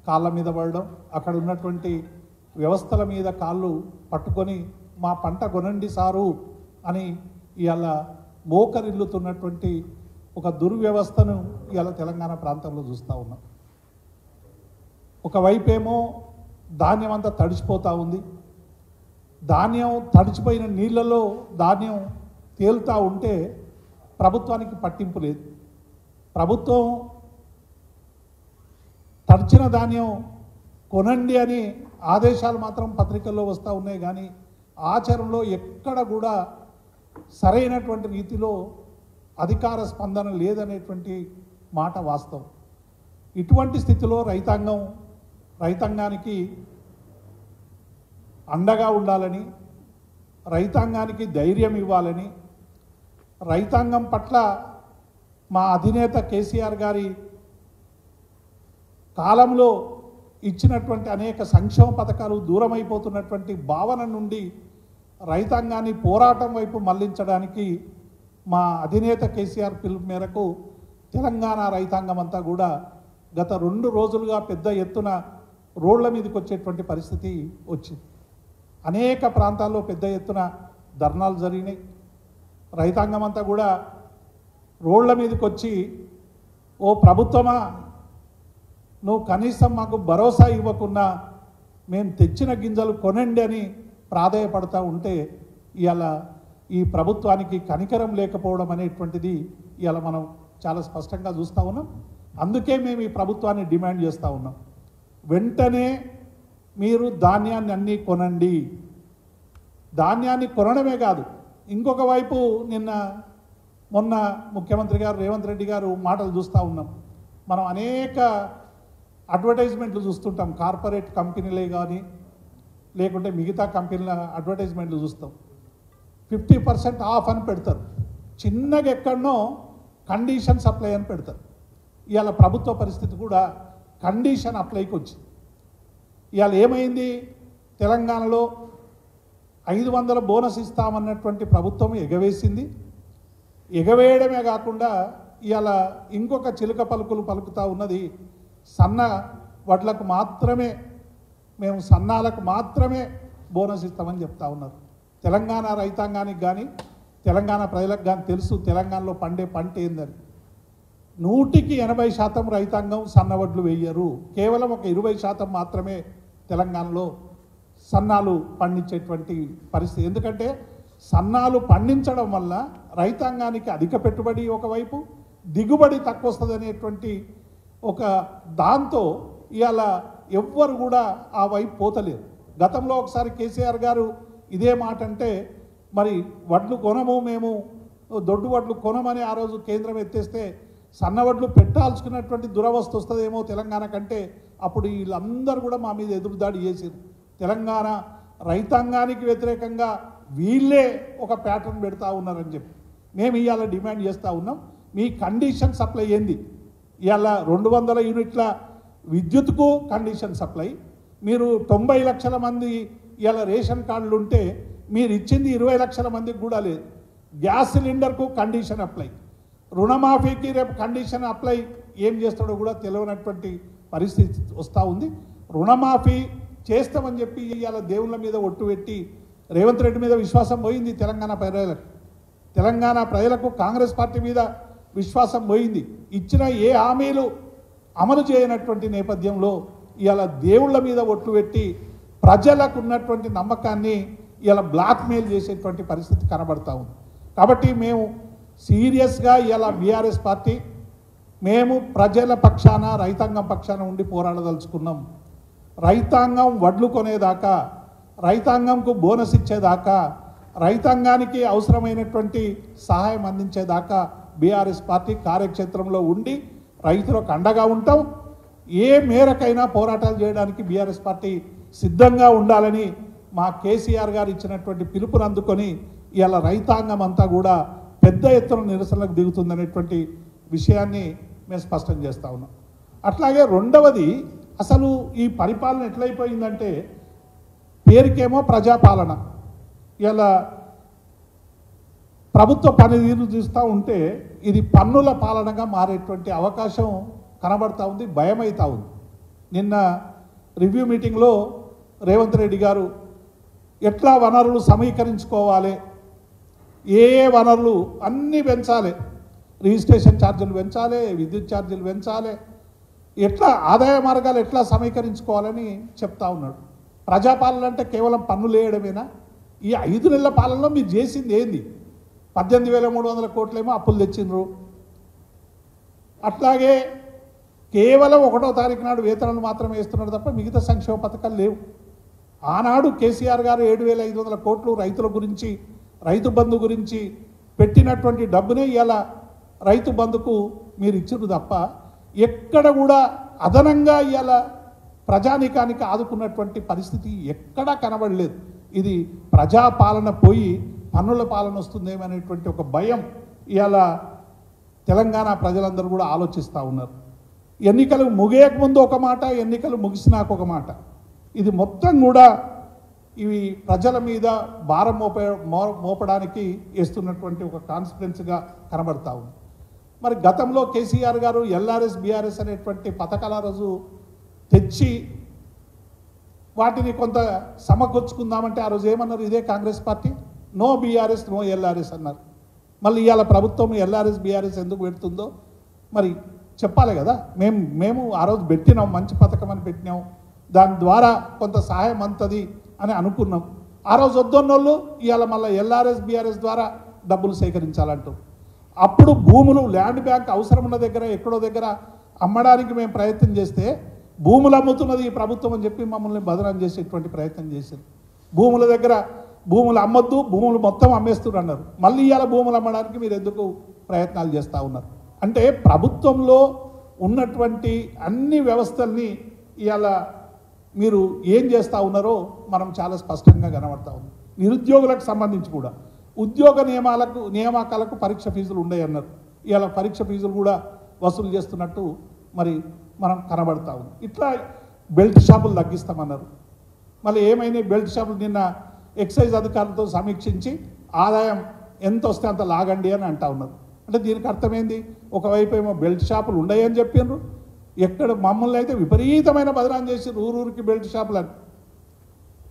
కాళ్ళ మీద పడడం, అక్కడ ఉన్నటువంటి వ్యవస్థల మీద కాళ్ళు పట్టుకొని మా పంట కొనండి సారు అని ఇవాళ మోకరిల్లుతున్నటువంటి ఒక దుర్వ్యవస్థను ఇవాళ తెలంగాణ ప్రాంతంలో చూస్తూ ఉన్నాం. ఒకవైపేమో ధాన్యం అంతా తడిచిపోతూ ఉంది. ధాన్యం తడిచిపోయిన నీళ్ళలో ధాన్యం తేలుతూ ఉంటే ప్రభుత్వానికి పట్టింపు లేదు. ప్రభుత్వం తడిచిన ధాన్యం కొనండి అని ఆదేశాలు మాత్రం పత్రికల్లో వస్తూ ఉన్నాయి, కానీ ఆచరణలో ఎక్కడ కూడా సరైనటువంటి రీతిలో అధికార స్పందన లేదనేటువంటి మాట వాస్తవం. ఇటువంటి స్థితిలో రైతాంగానికి అండగా ఉండాలని, రైతాంగానికి ధైర్యం ఇవ్వాలని, రైతాంగం పట్ల మా అధినేత కేసీఆర్ గారి కాలంలో ఇచ్చినటువంటి అనేక సంక్షేమ పథకాలు దూరమైపోతున్నటువంటి భావన నుండి రైతాంగాన్ని పోరాటం వైపు మళ్లించడానికి మా అధినేత కేసీఆర్ పిలుపు మేరకు తెలంగాణ రైతాంగం అంతా కూడా గత 2 రోజులుగా పెద్ద ఎత్తున రోడ్ల మీదకి వచ్చేటువంటి పరిస్థితి వచ్చింది. అనేక ప్రాంతాల్లో పెద్ద ఎత్తున ధర్నాలు జరిగినాయి. రైతాంగం అంతా కూడా రోడ్ల మీదకి వచ్చి, ఓ ప్రభుత్వమా, నువ్వు కనీసం మాకు భరోసా ఇవ్వకున్నా మేము తెచ్చిన గింజలు కొనండి అని ప్రాధేయపడతా ఉంటే ఇవాళ ఈ ప్రభుత్వానికి కనికరం లేకపోవడం అనేటువంటిది ఇవాళ మనం చాలా స్పష్టంగా చూస్తూ ఉన్నాం. అందుకే మేము ఈ ప్రభుత్వాన్ని డిమాండ్ చేస్తూ ఉన్నాం. వెంటనే మీరు ధాన్యాన్ని అన్నీ కొనండి. ధాన్యాన్ని కొనడమే కాదు, ఇంకొక వైపు మొన్న ముఖ్యమంత్రి గారు రేవంత్ రెడ్డి గారు మాటలు చూస్తూ ఉన్నాం. మనం అనేక అడ్వర్టైజ్మెంట్లు చూస్తుంటాం, కార్పొరేట్ కంపెనీలే కానీ లేకుంటే మిగతా కంపెనీల అడ్వర్టైజ్మెంట్లు చూస్తాం. 50% ఆఫ్ అని పెడతారు, చిన్నగా ఎక్కడనో కండిషన్ సప్లై అని పెడతారు. ఇవాళ ప్రభుత్వ పరిస్థితి కూడా కండిషన్ అప్లైకి వచ్చింది. ఇవాళ ఏమైంది, తెలంగాణలో 500 బోనస్ ఇస్తామన్నటువంటి ప్రభుత్వం ఎగవేసింది. ఎగవేయడమే కాకుండా ఇవాళ ఇంకొక చిలుక పలుకులు పలుకుతూ ఉన్నది, సన్న వడ్లకు మాత్రమే, మేము సన్నాలకు మాత్రమే బోనస్ ఇస్తామని చెప్తా ఉన్నారు. తెలంగాణ రైతాంగానికి కానీ తెలంగాణ ప్రజలకు కానీ తెలుసు తెలంగాణలో పండే పంట ఏందని. 100% రైతాంగం సన్నవడ్లు వేయరు, కేవలం ఒక 20% మాత్రమే తెలంగాణలో సన్నాలు పండించేటువంటి పరిస్థితి. ఎందుకంటే సన్నాలు పండించడం వల్ల రైతాంగానికి అధిక పెట్టుబడి ఒకవైపు, దిగుబడి తక్కువ వస్తుంది అనేటువంటి ఒక దాంతో ఇవాళ ఎవ్వరు కూడా ఆ వైపు పోతలేరు. గతంలో ఒకసారి కేసీఆర్ గారు ఇదే మాట అంటే, మరి వడ్లు కొనము, మేము దొడ్డు వడ్లు కొనమని ఆ రోజు కేంద్రం ఎత్తేస్తే సన్నవడ్లు పెట్టాల్చుకున్నటువంటి దురవస్థ వస్తుందేమో తెలంగాణ కంటే, అప్పుడు వీళ్ళందరూ కూడా మా మీద ఎదురుదాడి చేశారు. తెలంగాణ రైతాంగానికి వ్యతిరేకంగా వీళ్ళే ఒక ప్యాటర్న్ పెడతా ఉన్నారని చెప్పి మేము ఇవాళ డిమాండ్ చేస్తూ ఉన్నాం. మీ కండిషన్ సప్లై ఏంది? ఇవాళ 200 యూనిట్ల విద్యుత్కు కండిషన్ సప్లై, మీరు 90 లక్షల మంది ఇవాళ రేషన్ కార్డులు ఉంటే మీరు ఇచ్చింది 20 లక్షల మందికి కూడా లేదు. గ్యాస్ సిలిండర్కు కండిషన్ అప్లై, రుణమాఫీకి రేపు కండిషన్ అప్లై ఏం చేస్తాడో కూడా తెలియనటువంటి పరిస్థితి వస్తూ ఉంది. రుణమాఫీ చేస్తామని చెప్పి ఇవాళ దేవుళ్ళ మీద ఒట్టు పెట్టి రేవంత్ రెడ్డి మీద విశ్వాసం పోయింది తెలంగాణ ప్రజలకు కాంగ్రెస్ పార్టీ మీద విశ్వాసం పోయింది. ఇచ్చిన ఏ హామీలు అమలు చేయనటువంటి నేపథ్యంలో ఇవాళ దేవుళ్ళ మీద ఒట్టు పెట్టి ప్రజలకు ఉన్నటువంటి నమ్మకాన్ని ఇలా బ్లాక్మెయిల్ చేసేటువంటి పరిస్థితి కనబడతా ఉంది. కాబట్టి మేము సీరియస్గా ఇలా బీఆర్ఎస్ పార్టీ మేము ప్రజల పక్షాన రైతాంగం పక్షాన ఉండి పోరాడదలుచుకున్నాం. రైతాంగం వడ్లు కొనేదాకా, రైతాంగంకు బోనస్ ఇచ్చేదాకా, రైతాంగానికి అవసరమైనటువంటి సహాయం అందించేదాకా బీఆర్ఎస్ పార్టీ కార్యక్షేత్రంలో ఉండి రైతులకు అండగా ఉంటాం. ఏ మేరకైనా పోరాటాలు చేయడానికి బీఆర్ఎస్ పార్టీ సిద్ధంగా ఉండాలని మా కేసీఆర్ గారు ఇచ్చినటువంటి పిలుపుని అందుకొని ఇవాళ రైతాంగం అంతా కూడా పెద్ద ఎత్తున నిరసనలకు దిగుతుందనేటువంటి విషయాన్ని మేము స్పష్టం చేస్తూ ఉన్నాం. అట్లాగే రెండవది, అసలు ఈ పరిపాలన ఎట్లయిపోయిందంటే పేరుకేమో ప్రజాపాలన, ఇలా ప్రభుత్వ పనితీరు చూస్తూ ఉంటే ఇది పన్నుల పాలనగా మారేటువంటి అవకాశం కనబడతా ఉంది, భయం అవుతూ ఉంది. నిన్న రివ్యూ మీటింగ్లో రేవంత్ రెడ్డి గారు ఎట్లా వనరులు సమీకరించుకోవాలి, ఏ వనరులు అన్నీ పెంచాలి, రిజిస్ట్రేషన్ ఛార్జీలు పెంచాలి, విద్యుత్ ఛార్జీలు పెంచాలి, ఎట్లా ఆదాయ మార్గాలు ఎట్లా సమీకరించుకోవాలని చెప్తా ఉన్నాడు. ప్రజాపాలన అంటే కేవలం పన్నులు వేయడమేనా? ఈ 5 నెలల పాలనలో మీరు చేసింది ఏంది? 18,300 కోట్లేమో అప్పులు తెచ్చిండ్రు. అట్లాగే కేవలం 1వ తారీఖు నాడు వేతనాలు మాత్రమే వేస్తున్నారు తప్ప మిగతా సంక్షేమ పథకాలు లేవు. ఆనాడు కేసీఆర్ గారు 7,500 కోట్లు రైతుల గురించి, రైతు బంధు గురించి పెట్టినటువంటి డబ్బునే ఇలా రైతు బంధుకు మీరు ఇచ్చారు తప్ప ఎక్కడ కూడా అదనంగా ఇలా ప్రజానీకానికి ఆదుకున్నటువంటి పరిస్థితి ఎక్కడా కనబడలేదు. ఇది ప్రజాపాలన పోయి పన్నుల పాలన వస్తుందేమనేటువంటి ఒక భయం ఇలా తెలంగాణ ప్రజలందరూ కూడా ఆలోచిస్తూ ఉన్నారు. ఎన్నికలు ముగియకముందు ఒక మాట, ఎన్నికలు ముగిసినాక ఒక మాట. ఇది మొత్తం కూడా ఇవి ప్రజల మీద భారం మోపడానికి వేస్తున్నటువంటి ఒక కాన్స్పిరెన్సీగా కనబడతా ఉంది. మరి గతంలో కేసీఆర్ గారు ఎల్ఆర్ఎస్ బీఆర్ఎస్ అనేటువంటి పథకాల రోజు తెచ్చి వాటిని కొంత సమకూర్చుకుందామంటే ఆ రోజు ఏమన్నారు? ఇదే Congress party no BRS no LRS అన్నారు. మళ్ళీ ఇవాళ ప్రభుత్వం ఎల్ఆర్ఎస్ బీఆర్ఎస్ ఎందుకు పెడుతుందో మరి చెప్పాలి కదా. మేము ఆ రోజు పెట్టినాం, మంచి పథకం అని పెట్టినాం, దాని ద్వారా కొంత సహాయం అంతది అని అనుకున్నాం. ఆ రోజు వద్దన్నోళ్ళు ఇవాళ మళ్ళీ ఎల్ఆర్ఎస్ బీఆర్ఎస్ ద్వారా డబ్బులు సేకరించాలంటూ, అప్పుడు భూములు ల్యాండ్ బ్యాంక్ అవసరం ఉన్న దగ్గర ఎక్కడో దగ్గర అమ్మడానికి మేము ప్రయత్నం చేస్తే భూములు అమ్ముతున్నది ఈ ప్రభుత్వం అని చెప్పి మమ్మల్ని బదనాం చేసేటువంటి ప్రయత్నం చేసింది. భూముల దగ్గర భూములు అమ్మొద్దు, భూములు మొత్తం అమ్మేస్తున్నారు అన్నారు. మళ్ళీ ఇవాళ భూములు అమ్మడానికి మీరు ఎందుకు ప్రయత్నాలు చేస్తూ ఉన్నారు? అంటే ప్రభుత్వంలో ఉన్నటువంటి అన్ని వ్యవస్థల్ని ఇవాళ మీరు ఏం చేస్తూ ఉన్నారో మనం చాలా స్పష్టంగా కనబడతా ఉంది. నిరుద్యోగులకు సంబంధించి కూడా ఉద్యోగ నియామకాలకు పరీక్ష ఫీజులు ఉన్నాయన్నారు. ఇవాళ పరీక్ష ఫీజులు కూడా వసూలు చేస్తున్నట్టు మరి మనం కనబడతా ఉంది. ఇట్లా బెల్ట్ షాపులు తగ్గిస్తామన్నారు. మళ్ళీ ఏమైనా బెల్ట్ షాపులు నిన్న ఎక్సైజ్ అధికారులతో సమీక్షించి ఆదాయం ఎంత వస్తే అంత లాగండి అని అంటా ఉన్నారు. అంటే దీనికి అర్థమైంది, ఒకవైపు ఏమో బెల్ట్ షాపులు ఉన్నాయని చెప్పిండ్రు, ఎక్కడ మమ్మల్ని అయితే విపరీతమైన బదనాం చేసి ఊరూరికి బెల్ట్ షాపులు అని.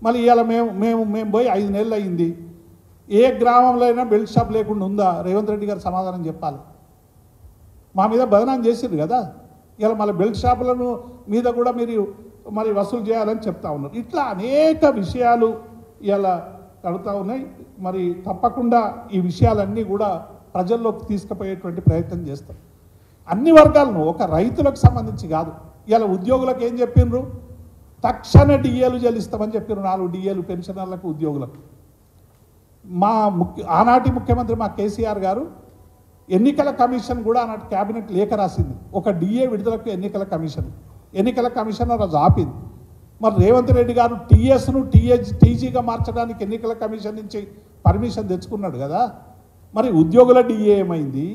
మళ్ళీ ఇవాళ మేము పోయి 5 నెలలు అయింది, ఏ గ్రామంలో అయినా బెల్ట్ షాప్ లేకుండా ఉందా? రేవంత్ రెడ్డి గారు సమాధానం చెప్పాలి. మా మీద బదనాం చేసిండ్రు కదా, ఇలా మళ్ళీ బెల్ట్ షాపులను మీద కూడా మీరు మరి వసూలు చేయాలని చెప్తా ఉన్నారు. ఇట్లా అనేక విషయాలు ఇలా కడుతూ ఉన్నాయి. మరి తప్పకుండా ఈ విషయాలన్నీ కూడా ప్రజల్లోకి తీసుకుపోయేటువంటి ప్రయత్నం చేస్తాం. అన్ని వర్గాలను, ఒక రైతులకు సంబంధించి కాదు. ఇలా ఉద్యోగులకు ఏం చెప్పిండ్రు? తక్షణ డిఏలు చెల్లిస్తామని చెప్పారు. 4 డిఏలు పెన్షనర్లకు, ఉద్యోగులకు. ఆనాటి ముఖ్యమంత్రి మా కేసీఆర్ గారు ఎన్నికల కమిషన్ కూడా ఆనాటి క్యాబినెట్ లేఖ రాసింది. ఒక డిఏ విడుదలకు ఎన్నికల కమిషన్ రోజు ఆపింది. మరి రేవంత్ రెడ్డి గారు టీఎస్ను టీజీగా మార్చడానికి ఎన్నికల కమిషన్ నుంచి పర్మిషన్ తెచ్చుకున్నాడు కదా. మరి ఉద్యోగుల డిఏ ఏమైంది?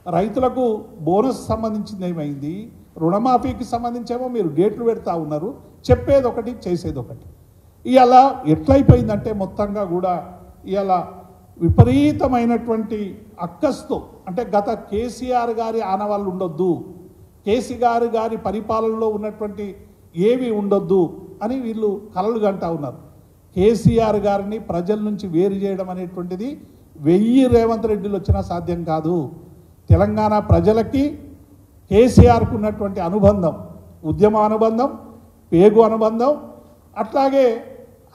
రైతులకు బోనస్ సంబంధించింది ఏమైంది? రుణమాఫీకి సంబంధించేమో మీరు డేట్లు పెడతా ఉన్నారు, చెప్పేది ఒకటి చేసేది ఒకటి. ఇవాళ ఎట్లయిపోయిందంటే మొత్తంగా కూడా ఇవాళ విపరీతమైనటువంటి అక్కస్తో, అంటే గత కేసీఆర్ గారి ఆనవాళ్ళు ఉండొద్దు, కేసీఆర్ గారి పరిపాలనలో ఉన్నటువంటి ఏవి ఉండొద్దు అని వీళ్ళు కలలు కంటా ఉన్నారు. కేసీఆర్ గారిని ప్రజల నుంచి వేరు చేయడం అనేటువంటిది 1000 రేవంత్ రెడ్డిలు వచ్చినా సాధ్యం కాదు. తెలంగాణ ప్రజలకి కేసీఆర్కు ఉన్నటువంటి అనుబంధం, ఉద్యమ అనుబంధం, పేగు అనుబంధం, అట్లాగే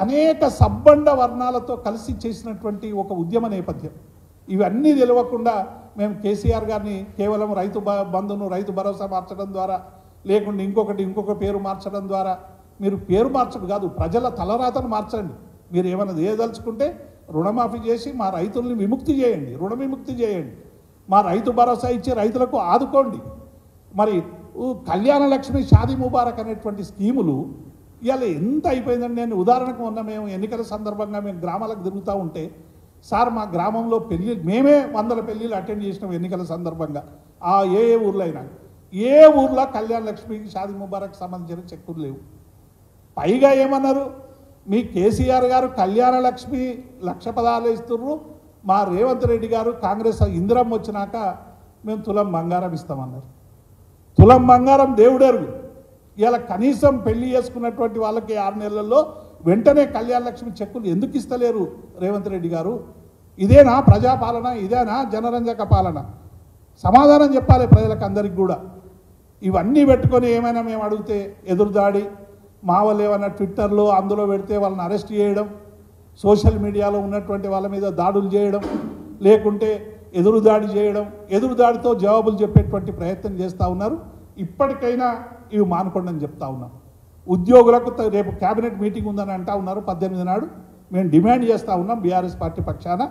అనేక సబ్బండ వర్ణాలతో కలిసి చేసినటువంటి ఒక ఉద్యమ నేపథ్యం. ఇవన్నీ తెలియకుండా మేము కేసీఆర్ గారిని కేవలం రైతు బంధును, రైతు భరోసా మార్చడం ద్వారా, లేకుండా ఇంకొక పేరు మార్చడం ద్వారా, మీరు పేరు మార్చడం కాదు, ప్రజల తలరాతను మార్చండి. మీరు ఏమైనా చేయదలుచుకుంటే రుణమాఫీ చేసి మా రైతుల్ని విముక్తి చేయండి, రుణ విముక్తి చేయండి, మా రైతు భరోసా ఇచ్చి రైతులకు ఆదుకోండి. మరి కళ్యాణ లక్ష్మి, షాదీ ముబారక్ అనేటువంటి స్కీములు ఇవాళ ఎంత అయిపోయిందండి. నేను ఉదాహరణకు మేము ఎన్నికల సందర్భంగా మేము గ్రామాలకు తిరుగుతూ ఉంటే, సార్ మా గ్రామంలో మేమే 100 పెళ్ళిళ్ళు అటెండ్ చేసినాం ఎన్నికల సందర్భంగా. ఏ ఊర్లో అయినా, ఏ ఊర్లో కళ్యాణ లక్ష్మికి, షాదీ ముబారక్ సంబంధించిన చెక్కులు లేవు. పైగా ఏమన్నారు, మీ కేసీఆర్ గారు కళ్యాణ లక్ష్మి 1,00,000 పదాలు ఇస్తున్నారు, మా రేవంత్ రెడ్డి గారు కాంగ్రెస్ ఇందిరమ్మ వచ్చినాక మేము తులం బంగారం ఇస్తామన్నారు. తులం బంగారం దేవుడెరుగు. ఇలా కనీసం పెళ్లి చేసుకున్నటువంటి వాళ్ళకి 6 నెలల్లో వెంటనే కళ్యాణ లక్ష్మి చెక్కులు ఎందుకు ఇస్తలేరు రేవంత్ రెడ్డి గారు? ఇదేనా ప్రజాపాలన? ఇదేనా జనరంజక పాలన? సమాధానం చెప్పాలి ప్రజలకు అందరికి కూడా. ఇవన్నీ పెట్టుకొని ఏమైనా మేము అడిగితే ఎదురుదాడి, మా వాళ్ళు ఏమైనా ట్విట్టర్లో అందులో పెడితే వాళ్ళని అరెస్ట్ చేయడం, సోషల్ మీడియాలో ఉన్నటువంటి వాళ్ళ మీద దాడులు చేయడం, లేకుంటే ఎదురుదాడి చేయడం, ఎదురుదాడితో జవాబులు చెప్పేటువంటి ప్రయత్నం చేస్తూ ఉన్నారు. ఇప్పటికైనా ఇవి మానుకోండి అని చెప్తా ఉన్నాం. ఉద్యోగులకు రేపు క్యాబినెట్ మీటింగ్ ఉందని అంటా ఉన్నారు 18 నాడు. మేము డిమాండ్ చేస్తూ ఉన్నాం బీఆర్ఎస్ పార్టీ పక్షాన,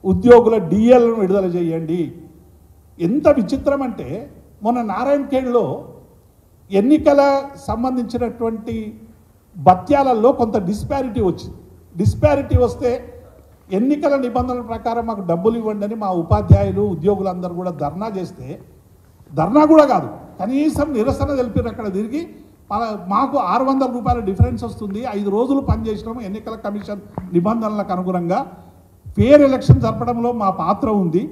ఉద్యోగుల డిఎల్ను విడుదల చేయండి. ఎంత విచిత్రం అంటే మొన్న నారాయణఖేడ్లో ఎన్నికల సంబంధించినటువంటి భత్యాలలో కొంత డిస్పారిటీ వచ్చింది. డిస్పారిటీ వస్తే ఎన్నికల నిబంధనల ప్రకారం మాకు డబ్బులు ఇవ్వండి అని మా ఉపాధ్యాయులు ఉద్యోగులందరూ కూడా ధర్నా చేస్తే, ధర్నా కూడా కాదు కనీసం నిరసన తెలిపారు. అక్కడ తిరిగి మాకు 600 రూపాయల డిఫరెన్స్ వస్తుంది, 5 రోజులు పనిచేసినాము ఎన్నికల కమిషన్ నిబంధనలకు అనుగుణంగా, ఫేర్ ఎలక్షన్ జరపడంలో మా పాత్ర ఉంది,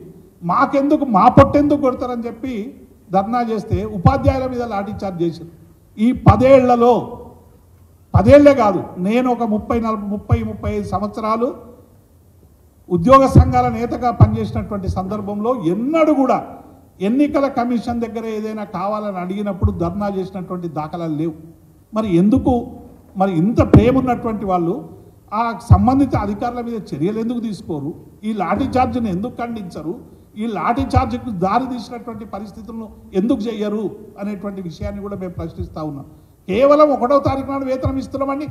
మాకెందుకు మా పొట్టెందుకు కొడతారని చెప్పి ధర్నా చేస్తే ఉపాధ్యాయుల మీద లాఠీ చార్జ్ చేశారు. ఈ 10 ఏళ్లలో 10 ఏళ్లే కాదు, నేను ఒక 35 సంవత్సరాలు ఉద్యోగ సంఘాల నేతగా పనిచేసినటువంటి సందర్భంలో ఎన్నడూ కూడా ఎన్నికల కమిషన్ దగ్గర ఏదైనా కావాలని అడిగినప్పుడు ధర్నా చేసినటువంటి దాఖలాలు లేవు. మరి ఎందుకు, మరి ఇంత ప్రేమ ఉన్నటువంటి వాళ్ళు ఆ సంబంధిత అధికారుల మీద చర్యలు ఎందుకు తీసుకోరు? ఈ లాఠీ ఛార్జ్ని ఎందుకు ఖండించరు? ఈ లాఠీ ఛార్జ్కు దారి తీసినటువంటి పరిస్థితులను ఎందుకు చేయరు అనేటువంటి విషయాన్ని కూడా మేము ప్రశ్నిస్తూ ఉన్నాం. కేవలం 1వ తారీఖు నాడు వేతనం ఇస్తున్నామని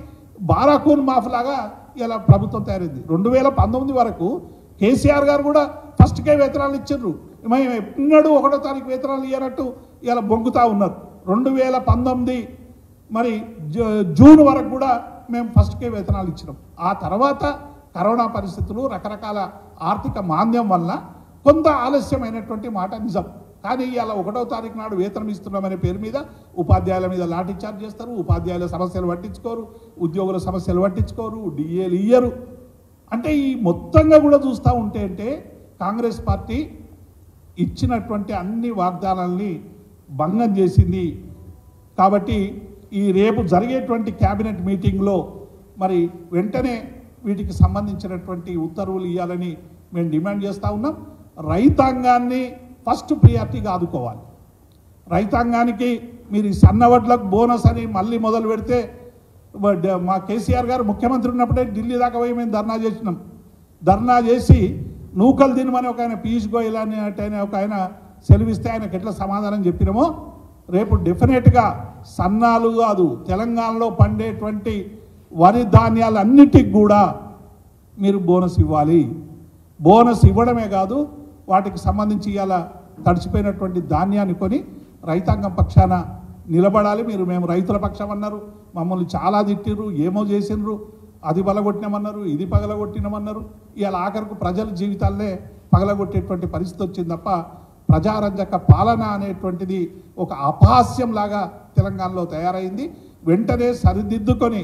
బారాకూన్ మాఫ్లాగా ఇలా ప్రభుత్వం తయారైంది. 2019 వరకు కేసీఆర్ గారు కూడా ఫస్ట్కే వేతనాలు ఇచ్చారు. మేము ఎన్నడూ 1వ తారీఖు వేతనాలు ఇవ్వనట్టు ఇలా బొంగుతూ ఉన్నారు. 2019 మరి జూన్ వరకు కూడా మేము ఫస్ట్కే వేతనాలు ఇచ్చినాం. ఆ తర్వాత కరోనా పరిస్థితులు, రకరకాల ఆర్థిక మాంద్యం వల్ల కొంత ఆలస్యమైనటువంటి మాట నిజం. కానీ ఇలా 1వ తారీఖు నాడు వేతనం ఇస్తున్నామనే పేరు మీద ఉపాధ్యాయుల మీద లాఠీ చార్జ్ చేస్తారు. ఉపాధ్యాయుల సమస్యలు పట్టించుకోరు, ఉద్యోగుల సమస్యలు పట్టించుకోరు, డిఏలు ఇయ్యరు. అంటే ఈ మొత్తంగా కూడా చూస్తూ ఉంటే అంటే కాంగ్రెస్ పార్టీ ఇచ్చినటువంటి అన్ని వాగ్దానాల్ని భంగం చేసింది. కాబట్టి ఈ రేపు జరిగేటువంటి క్యాబినెట్ మీటింగ్లో మరి వెంటనే వీటికి సంబంధించినటువంటి ఉత్తర్వులు ఇవ్వాలని మేము డిమాండ్ చేస్తూ ఉన్నాం. రైతాంగాన్ని ఫస్ట్ ప్రియారిటీగా ఆదుకోవాలి. రైతాంగానికి మీరు సన్నవడ్లకు బోనస్ అని మళ్ళీ మొదలు పెడితే, మా కేసీఆర్ గారు ముఖ్యమంత్రి ఉన్నప్పుడే ఢిల్లీ దాకా పోయి మేము ధర్నా చేసినాం. ధర్నా చేసి నూకలు తినమని ఒక ఆయన పీయూష్ గోయల్ అని ఒక ఆయన సెలవిస్తే ఆయనకి ఎట్లా సమాధానం చెప్పినామో, రేపు డెఫినెట్గా సన్నాలు కాదు, తెలంగాణలో పండేటువంటి వరి ధాన్యాలన్నిటికి కూడా మీరు బోనస్ ఇవ్వాలి. బోనస్ ఇవ్వడమే కాదు, వాటికి సంబంధించి ఇలా తడిచిపోయినటువంటి ధాన్యాన్ని కొని రైతాంగం పక్షాన నిలబడాలి. మేము రైతుల పక్షం అన్నారు, మమ్మల్ని చాలా తిట్టిర్రు, ఏమో చేసినారు, అది పగలగొట్టినామన్నారు, ఇది పగలగొట్టినామన్నారు. ఇలా ఆఖరికి ప్రజల జీవితాలనే పగలగొట్టేటువంటి పరిస్థితి వచ్చింది తప్ప ప్రజారంజక పాలన అనేటువంటిది ఒక అపహాస్యంలాగా తెలంగాణలో తయారైంది. వెంటనే సరిదిద్దుకొని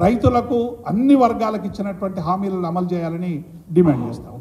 రైతులకు అన్ని వర్గాలకు ఇచ్చినటువంటి హామీలను అమలు చేయాలని డిమాండ్ చేస్తాం.